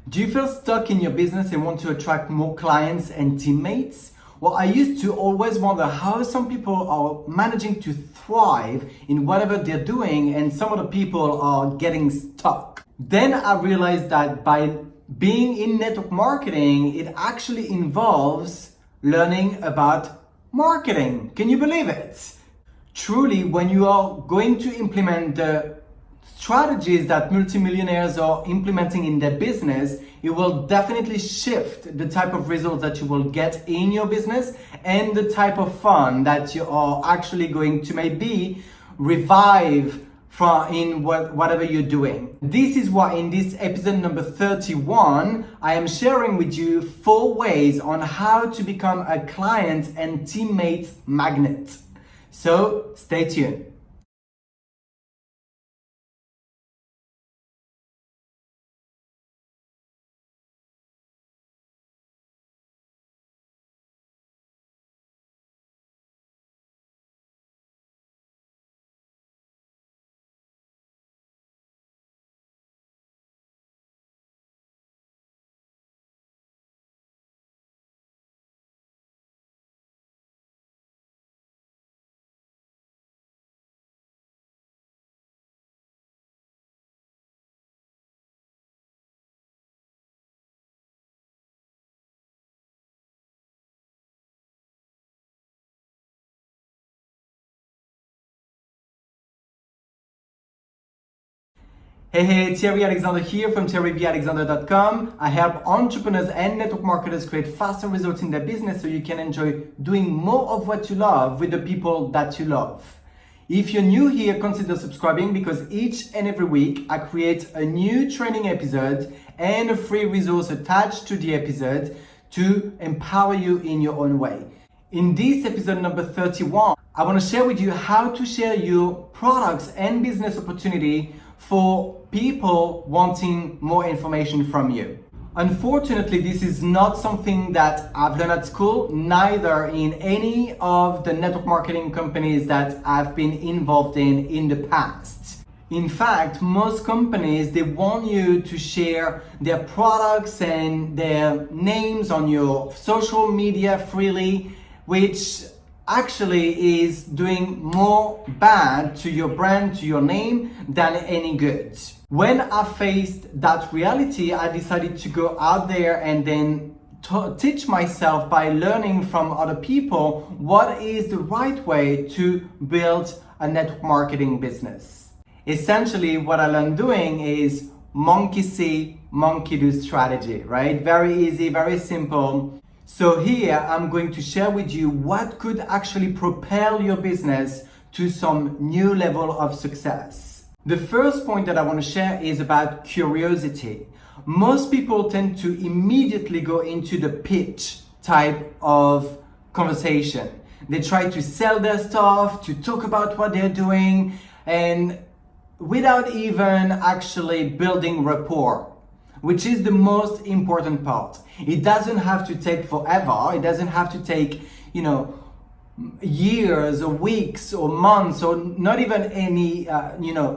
Do you feel stuck in your business and want to attract more clients and teammates? Well, I used to always wonder how some people are managing to thrive in whatever they're doing and some other people are getting stuck. Then I realized that by being in network marketing, it actually involves learning about marketing. Can you believe it? Truly, when you are going to implement the strategies that multimillionaires are implementing in their business, it will definitely shift the type of results that you will get in your business and the type of fun that you are actually going to maybe revive from in whatever you're doing. This is why in this episode number 31, I am sharing with you 4 ways on how to become a client and teammate magnet. So stay tuned. Hey, Thierry Alexander here from thierryvalexander.com. I help entrepreneurs and network marketers create faster results in their business so you can enjoy doing more of what you love with the people that you love. If you're new here, consider subscribing because each and every week I create a new training episode and a free resource attached to the episode to empower you in your own way. In this episode number 31, I want to share with you how to share your products and business opportunity for people wanting more information from you. Unfortunately, this is not something that I've learned at school, neither in any of the network marketing companies that I've been involved in the past. In fact, most companies, they want you to share their products and their names on your social media freely, which actually is doing more bad to your brand, to your name, than any good. When I faced that reality, I decided to go out there and then teach myself by learning from other people what is the right way to build a network marketing business. Essentially, what I learned doing is monkey see, monkey do strategy, right? Very easy, very simple. So here I'm going to share with you what could actually propel your business to some new level of success. The first point that I want to share is about curiosity. Most people tend to immediately go into the pitch type of conversation. They try to sell their stuff, to talk about what they're doing, and without even actually building rapport, which is the most important part. It doesn't have to take forever. It doesn't have to take, years or weeks or months or not even any,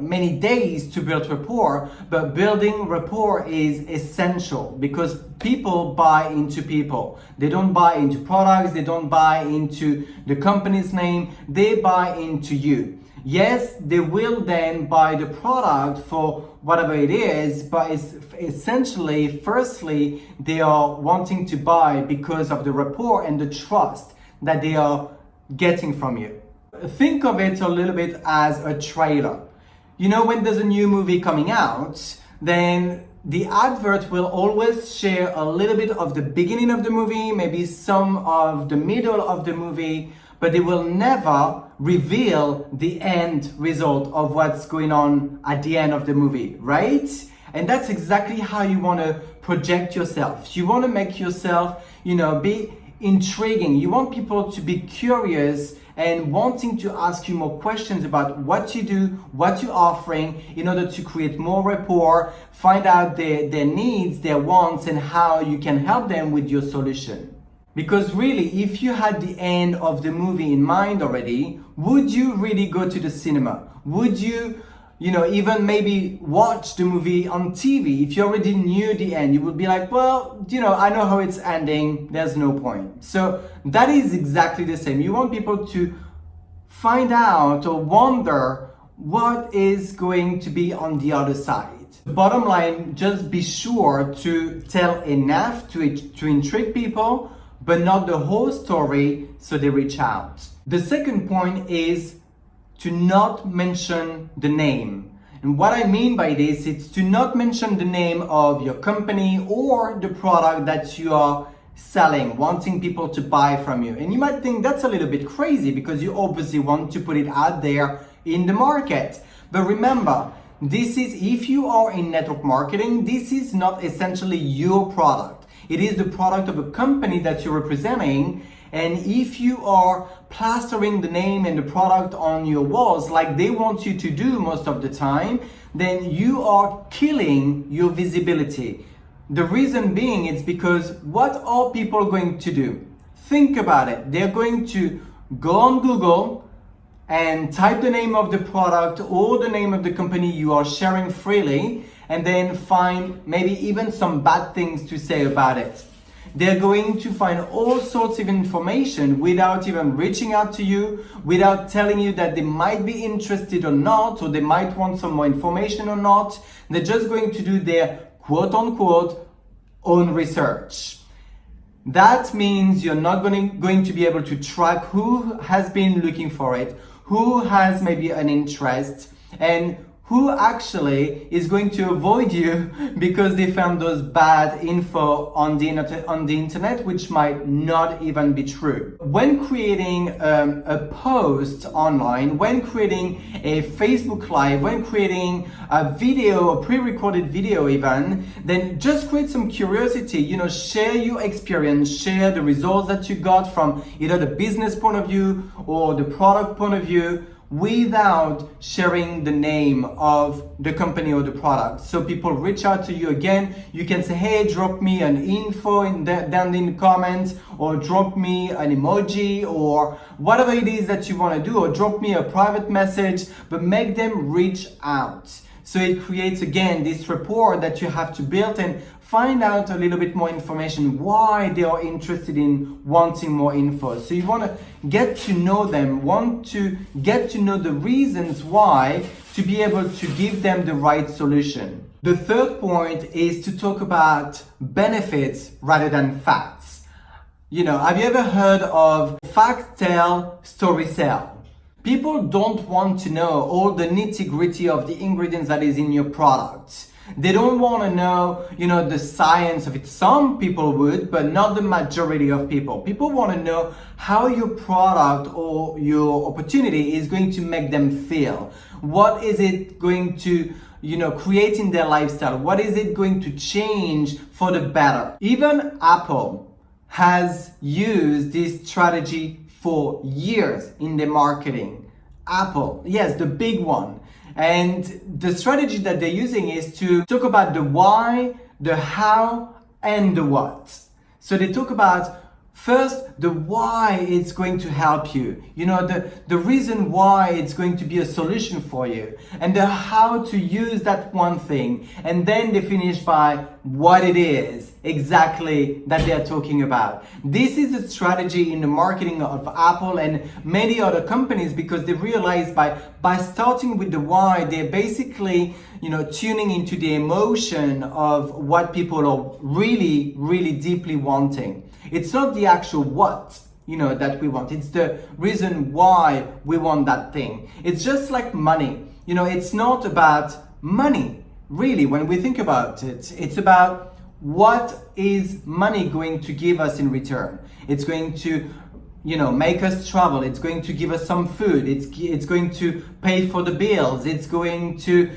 many days to build rapport. But building rapport is essential because people buy into people. They don't buy into products. They don't buy into the company's name. They buy into you. Yes, they will then buy the product for whatever it is, but it's essentially, firstly, they are wanting to buy because of the rapport and the trust that they are getting from you. Think of it a little bit as a trailer. You know, when there's a new movie coming out, then the advert will always share a little bit of the beginning of the movie, maybe some of the middle of the movie, but they will never reveal the end result of what's going on at the end of the movie, right? And that's exactly how you want to project yourself. You want to make yourself, be intriguing. You want people to be curious and wanting to ask you more questions about what you do, what you're offering, in order to create more rapport, find out their needs, their wants, and how you can help them with your solution. Because really, if you had the end of the movie in mind already, would you really go to the cinema? Would you even maybe watch the movie on TV. If you already knew the end, you would be like, well, I know how it's ending, there's no point. So that is exactly the same. You want people to find out or wonder what is going to be on the other side. Bottom line, just be sure to tell enough to intrigue people, but not the whole story, so they reach out. The second point is to not mention the name. And what I mean by this, it's to not mention the name of your company or the product that you are selling, wanting people to buy from you. And you might think that's a little bit crazy because you obviously want to put it out there in the market. But remember, if you are in network marketing, this is not essentially your product. It is the product of a company that you're representing. And if you are plastering the name and the product on your walls like they want you to do most of the time, then you are killing your visibility. The reason being, it's because what are people going to do? Think about it. They're going to go on Google and type the name of the product or the name of the company you are sharing freely, and then find maybe even some bad things to say about it. They're going to find all sorts of information without even reaching out to you, without telling you that they might be interested or not, or they might want some more information or not. They're just going to do their quote unquote own research. That means you're not going to be able to track who has been looking for it, who has maybe an interest, and who actually is going to avoid you because they found those bad info on the internet, which might not even be true. When creating a post online, when creating a Facebook Live, when creating a video, a pre-recorded video even, then just create some curiosity, share your experience, share the results that you got from either the business point of view or the product point of view, without sharing the name of the company or the product. So people reach out to you again. You can say, hey, drop me an info down in the comments, or drop me an emoji, or whatever it is that you want to do, or drop me a private message, but make them reach out. So it creates, again, this rapport that you have to build and find out a little bit more information, why they are interested in wanting more info. So you want to get to know them, want to get to know the reasons why, to be able to give them the right solution. The third point is to talk about benefits rather than facts. Have you ever heard of fact tell, story sell? People don't want to know all the nitty-gritty of the ingredients that is in your product. They don't want to know, the science of it. Some people would, but not the majority of people. People want to know how your product or your opportunity is going to make them feel. What is it going to, create in their lifestyle? What is it going to change for the better? Even Apple has used this strategy for years in their marketing. Apple, yes, the big one. And the strategy that they're using is to talk about the why, the how, and the what. So they talk about first the why it's going to help you, the reason why it's going to be a solution for you, and the how to use that one thing. And then they finish by what it is exactly that they're talking about. This is a strategy in the marketing of Apple and many other companies, because they realize by starting with the why, they're basically tuning into the emotion of what people are really, really deeply wanting. It's not the actual what, that we want. It's the reason why we want that thing. It's just like money. It's not about money, really, when we think about it. It's about what is money going to give us in return. It's going to make us travel. It's going to give us some food. It's going to pay for the bills. It's going to,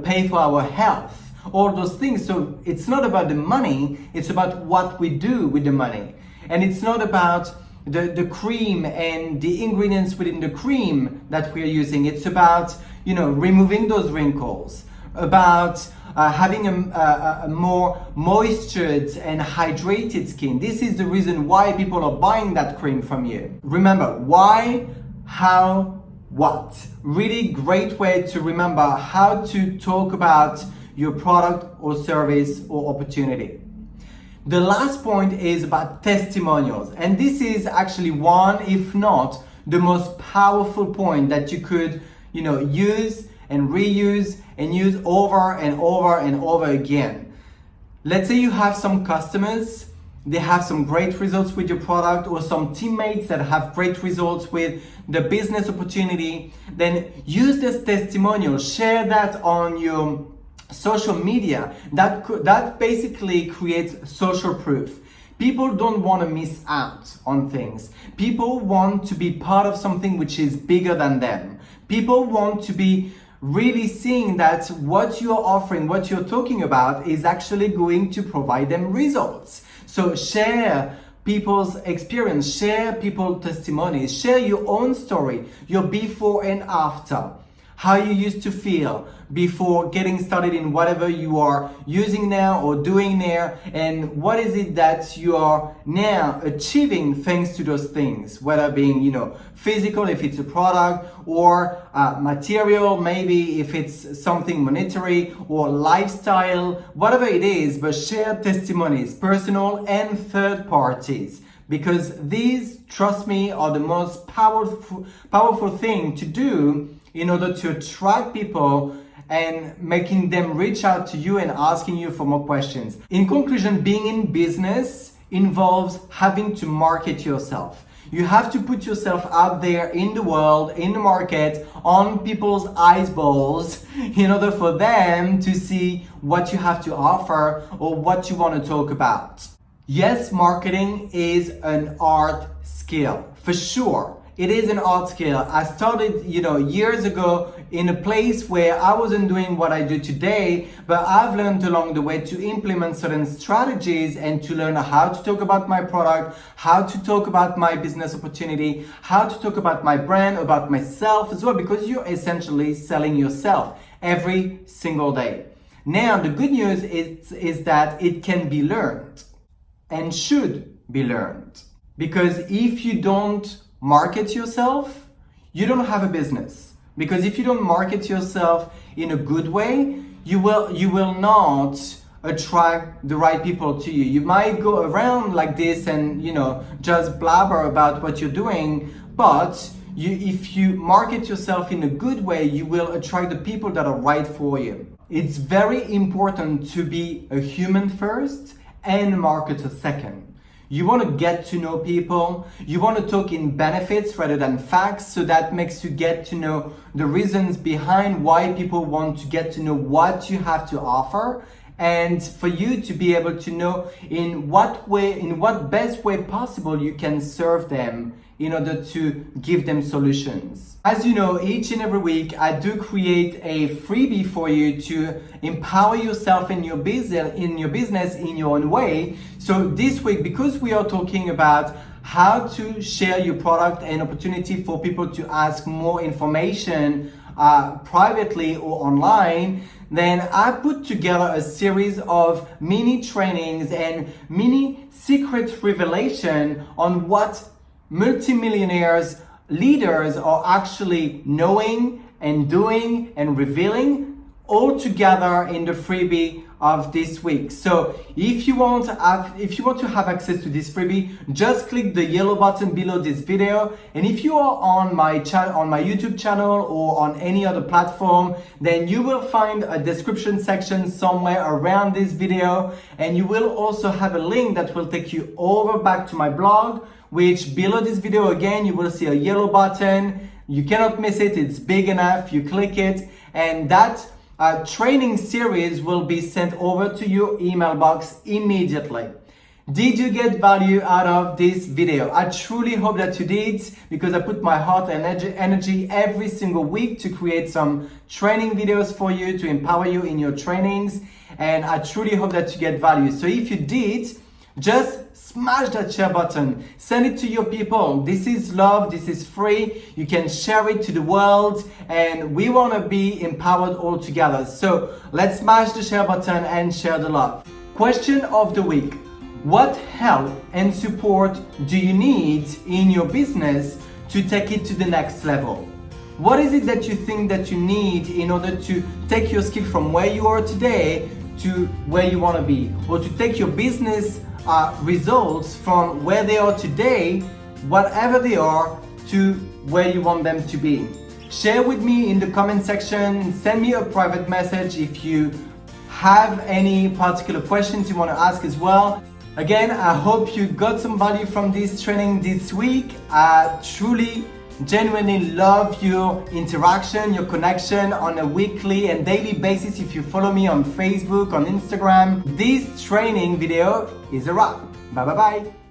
pay for our health. All those things. So it's not about the money. It's about what we do with the money. And it's not about the cream and the ingredients within the cream that we're using. It's about, removing those wrinkles, about having a more moistured and hydrated skin. This is the reason why people are buying that cream from you. Remember, why, how, what. Really great way to remember how to talk about your product or service or opportunity. The last point is about testimonials, and this is actually one, if not the most powerful point that you could, use and reuse and use over and over and over again. Let's say you have some customers, they have some great results with your product, or some teammates that have great results with the business opportunity. Then use this testimonial, share that on your social media. That basically creates social proof. People don't want to miss out on things. People want to be part of something which is bigger than them. People want to be really seeing that what you're offering, what you're talking about is actually going to provide them results. So share people's experience, share people's testimonies, share your own story, your before and after, how you used to feel before getting started in whatever you are using now or doing there, and what is it that you are now achieving thanks to those things, whether being physical if it's a product, or material, maybe if it's something monetary, or lifestyle, whatever it is. But share testimonies, personal and third parties, because these, trust me, are the most powerful thing to do in order to attract people and making them reach out to you and asking you for more questions. In conclusion, being in business involves having to market yourself. You have to put yourself out there in the world, in the market, on people's eyeballs, in order for them to see what you have to offer or what you want to talk about. Yes, marketing is an art skill, for sure. It is an art skill. I started, years ago in a place where I wasn't doing what I do today, but I've learned along the way to implement certain strategies and to learn how to talk about my product, how to talk about my business opportunity, how to talk about my brand, about myself as well, because you're essentially selling yourself every single day. Now, the good news is that it can be learned and should be learned, because if you don't market yourself, you don't have a business. Because if you don't market yourself in a good way, you will not attract the right people to you. You might go around like this and just blabber about what you're doing, but if you market yourself in a good way, you will attract the people that are right for you. It's very important to be a human first and a marketer second. You want to get to know people. You want to talk in benefits rather than facts. So that makes you get to know the reasons behind why people want to get to know what you have to offer. And for you to be able to know in what best way possible you can serve them in order to give them solutions. As you know, each and every week I do create a freebie for you to empower yourself in your business in your own way. So this week, because we are talking about how to share your product and opportunity for people to ask more information privately or online, then I put together a series of mini trainings and mini secret revelation on what multimillionaires, leaders are actually knowing and doing and revealing, all together in the freebie of this week. So if you want to have access to this freebie, just click the yellow button below this video. And if you are on my YouTube channel or on any other platform, then you will find a description section somewhere around this video, and you will also have a link that will take you over back to my blog, which below this video again you will see a yellow button. You cannot miss it, it's big enough. You click it and that training series will be sent over to your email box immediately. Did you get value out of this video? I truly hope that you did, because I put my heart and energy every single week to create some training videos for you to empower you in your trainings, and I truly hope that you get value. So if you did, just smash that share button, send it to your people. This is love, this is free. You can share it to the world, and we want to be empowered all together. So let's smash the share button and share the love. Question of the week: what help and support do you need in your business to take it to the next level? What is it that you think that you need in order to take your skill from where you are today to where you want to be, or to take your business results from where they are today, whatever they are, to where you want them to be? Share with me in the comment section, send me a private message if you have any particular questions you want to ask as well. Again, I hope you got some value from this training this week. I truly, genuinely love your interaction, your connection on a weekly and daily basis if you follow me on Facebook, on Instagram. This training video is a wrap. Bye bye bye.